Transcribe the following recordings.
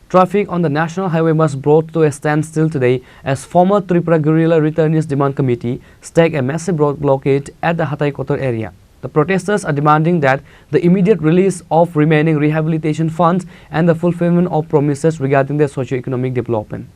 Traffic on the national highway was brought to a standstill today as former Tripura Guerrilla Returnees Demand Committee staged a massive blockade at the Hatai Kotor area. The protesters are demanding that the immediate release of remaining rehabilitation funds and the fulfillment of promises regarding their socio-economic development.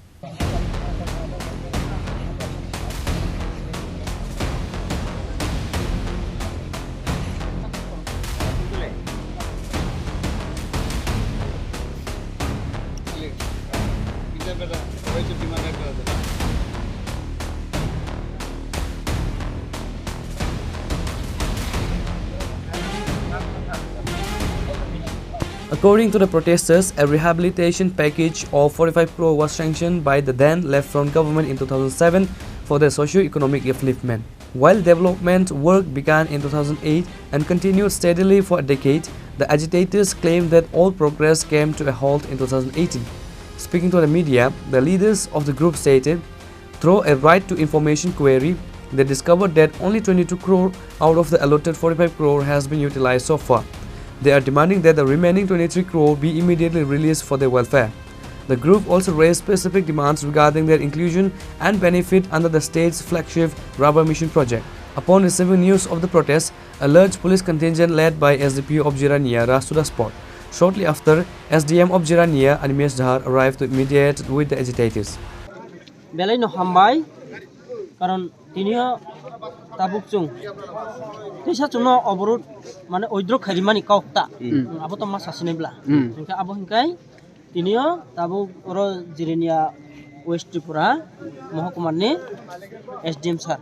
According to the protesters, a rehabilitation package of 45 crore was sanctioned by the then left-front government in 2007 for their socio-economic upliftment. While development work began in 2008 and continued steadily for a decade, the agitators claimed that all progress came to a halt in 2018. Speaking to the media, the leaders of the group stated, through a right to information query, they discovered that only 22 crore out of the allotted 45 crore has been utilized so far. They are demanding that the remaining 23 crore be immediately released for their welfare. The group also raised specific demands regarding their inclusion and benefit under the state's flagship Rubber Mission project. Upon receiving news of the protest, a large police contingent led by SDPO of Jirania rushed to the spot. Shortly after, SDM of Jirania, Animesh Dhar, arrived to mediate with the agitators. Tabuk chung tisa chuno oborot mane oidro kharimani kaukta abo to mas asinebla engka abo hingkai tinio tabuk oro Jirania West Tripura Mahkumarni SDM sar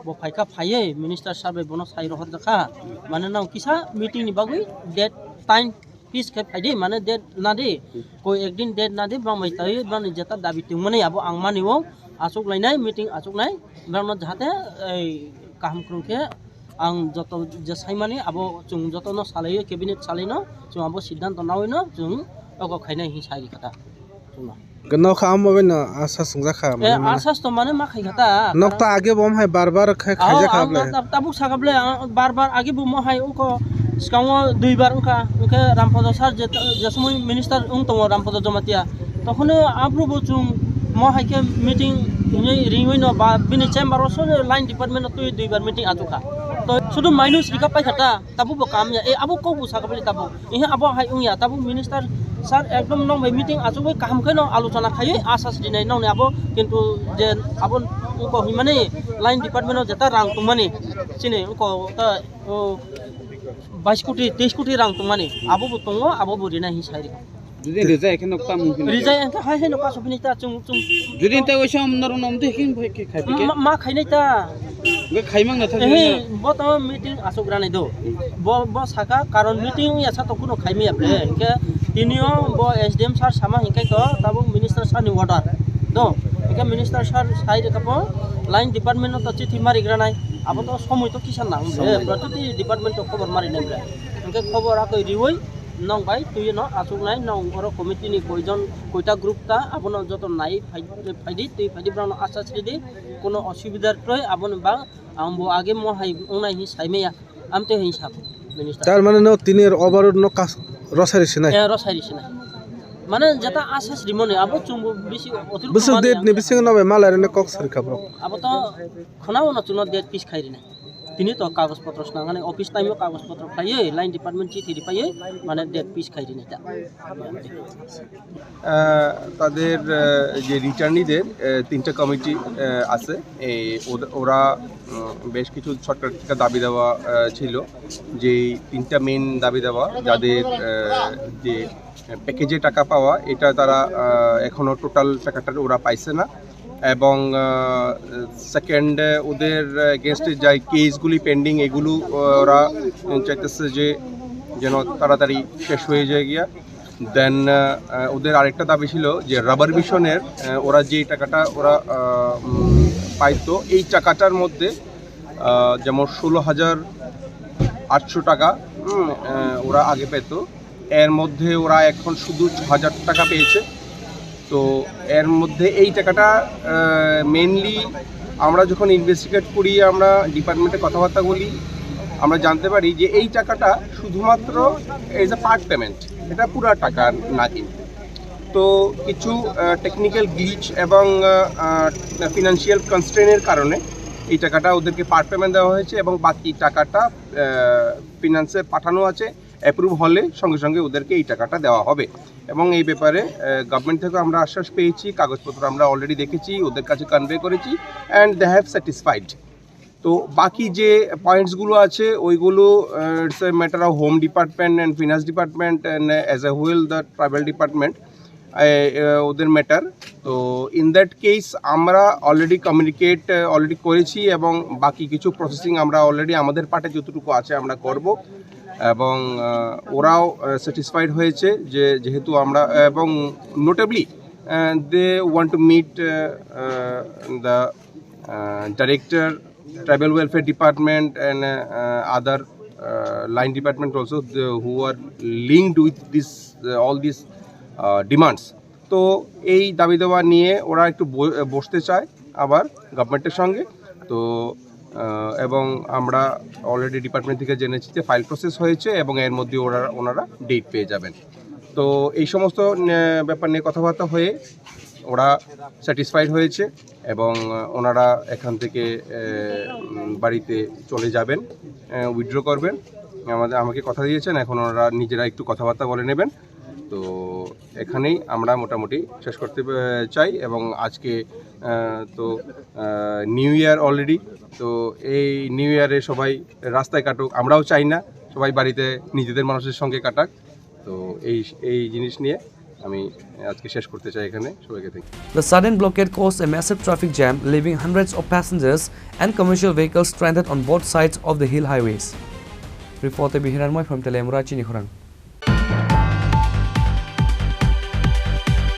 bo phaika phaye minister sar bai bono sai rohot dakha mane nang kisa meeting ni bagui date time peace khai phaide mane date nade koi ekdin date nade bang mai tai bang jeta dabi tingmani abo angmani wo asuk lainai meeting asuk nai berno jahate ei kaham krungke ang joto jesaimani abo chung joto no salai cabinet salino chung abo siddhanto nawino chung ogo khainai hi sai khata chungna gno kham bena asas sungja kham asas to mane ma khai khata nokta age bom hai bar bar khaija khable tabuk sagable bar bar age bom hai uko skango dui bar uka Rampodo sar jesmoi minister tongo Rampodo jomatia tokhone approval chung mo haike meeting ini ringoi no ba bini chamber so line department to dui bar meeting atuka to sudu minus rika pai khata tabu bo kam ya e abu ko bu sakabli tabu ihe abo hai ungya tabu minister sar ekdom nong bai meeting ajubai kaham khaino alochona khai asas dinai nong ne abo kintu je abo ko himane line department no jeta rang tumani sine ko ta 22 কোটি 23 কোটি rang tumani abo bu tongo abo bu rina hi sai যদি রিজা এখানে নকটা মুখিন রিজা একা high high নকা সবিনি তা চুং চুং যদি তে ওইসব আমনার নাম তো এখানে খাইবি মা খাইনাই তা খাইমাং না থাকে হে বত মিটিং আসুক রানাই দো ব সাকা কারণ মিটিং ইয়াছা তো কোনো খাইমি আপলে ইনকে তিনিও ব এসডিএম স্যার সামা হিকাই তো তাবো মিনিস্টার স্যার নি অর্ডার দো ইনকে মিনিস্টার স্যার সাই রেকাপো লাইন ডিপার্টমেন্ট তো চিঠি মারি গ্রানাই আবো তো সময় তো কিসান না প্রতিটি ডিপার্টমেন্ট তো খবর মারি নাই ইনকে খবর আকই রিওই nong bai tuye no asuk nai nong oro committee ni koijon koita group ta abono joto nai faidi tui faidi brano asas ridi kono osubidar troi abono ba ambo age mo hai onai hi saimeya amte hi sap minister tar mane no tinir overload no kas rosari sinai rosari sinai mane jeta asas rimone abo chumbu bisi otir bisu det ni bising no be malare ne kok sar kabro abo to khonao no chuno det pis khairi na তিনি তো কাগজপত্র নাগানে office টাইমে কাগজপত্র পাইয়ে line department চিঠি পাইয়ে মানে date piece খাইরি না তাদের যে রিটার্নিদের তিনটা কমিটি আছে এই ওরা বেশ কিছু সরকার থেকে দাবি দেওয়া ছিল যে তিনটা মেইন দাবি দেওয়া যাদের যে প্যাকেজে টাকা পাওয়া এটা তারা এখনো টোটাল টাকাটা ওরা পাইছে না এবং সেকেন্ড ওদের এগেনস্টে যে কেসগুলি পেন্ডিং এগুলো ওরা চাইতেছে যে যেন তাড়াতাড়ি শেষ হয়ে যায় গিয়া দেন ওদের আরেকটা দাবি ছিল যে রাবার মিশনের ওরা যে টাকাটা ওরা পাইতো এই টাকাটার মধ্যে যেমন 16,800 টাকা ওরা আগে পেত এর মধ্যে ওরা এখন শুধু 6,000 টাকা পেয়েছে তো এর মধ্যে এই টাকাটা মেইনলি আমরা যখন ইনভেস্টিগেট করি আমরা ডিপার্টমেন্টে কথাবার্তা বলি আমরা জানতে পারি যে এই টাকাটা শুধুমাত্র এজ এ পার্ট পেমেন্ট এটা পুরো টাকা না কিন্তু তো কিছু টেকনিক্যাল গ্লিচ এবং ফিনান্সিয়াল কনস্ট্রেনের কারণে এই টাকাটা ওদেরকে পার্ট পেমেন্ট দেওয়া হয়েছে এবং বাকি টাকাটা ফিনান্সে পাঠানো আছে। অ্যাপ্রুভ হলে সঙ্গে সঙ্গে ওদেরকে এই টাকাটা দেওয়া হবে এবং এই ব্যাপারে গভর্নমেন্ট থেকে আমরা আশ্বাস পেয়েছি, কাগজপত্র আমরা অলরেডি দেখেছি, ওদের কাছে কনভে করেছি অ্যান্ড দে হ্যাভ স্যাটিসফাইড। তো বাকি যে পয়েন্টসগুলো আছে ওইগুলো it's a matter of home department and finance department and as a whole the tribal department ওদের ম্যাটার। তো ইন দ্যাট কেস আমরা অলরেডি কমিউনিকেট অলরেডি করেছি এবং বাকি কিছু প্রসেসিং আমরা অলরেডি আমাদের পার্টে যতটুকু আছে আমরা করব এবং ওরাও স্যাটিসফাইড হয়েছে যে যেহেতু আমরা এবং notably they want to meet the director tribal welfare department and other line department also who are linked with this all these demands. তো এই দাবি দেওয়া নিয়ে ওরা একটু বসতে চায় আবার গভর্নমেন্টের সঙ্গে। তো এবং আমরা অলরেডি ডিপার্টমেন্ট থেকে জেনেছি যে ফাইল প্রসেস হয়েছে এবং এর মধ্যে ওনারা ডেট পেয়ে যাবেন। তো এই সমস্ত ব্যাপার নিয়ে কথাবার্তা হয়ে ওরা স্যাটিসফাইড হয়েছে এবং ওনারা এখান থেকে বাড়িতে চলে যাবেন, উইথড্র করবেন। আমাকে কথা দিয়েছেন, এখন ওনারা নিজেরা একটু কথাবার্তা বলে নেবেন। তো এখানেই আমরা মোটামুটি শেষ করতে চাই এবং আজকে তো নিউ ইয়ার অলরেডি, তো এই নিউ ইয়ারে সবাই রাস্তায় কাটুক, আমরাও চাই না, সবাই বাড়িতে নিজেদের মানুষের সঙ্গে কাটাক। তো এই জিনিস নিয়ে আমি আজকে শেষ করতে চাই এখানে সবাইকে thank you. The sudden blockade caused a massive traffic jam, leaving hundreds of passengers and commercial vehicles stranded on both sides of the hill highways. Reporter Bihiran Moy from Telemura, Chinikhorang.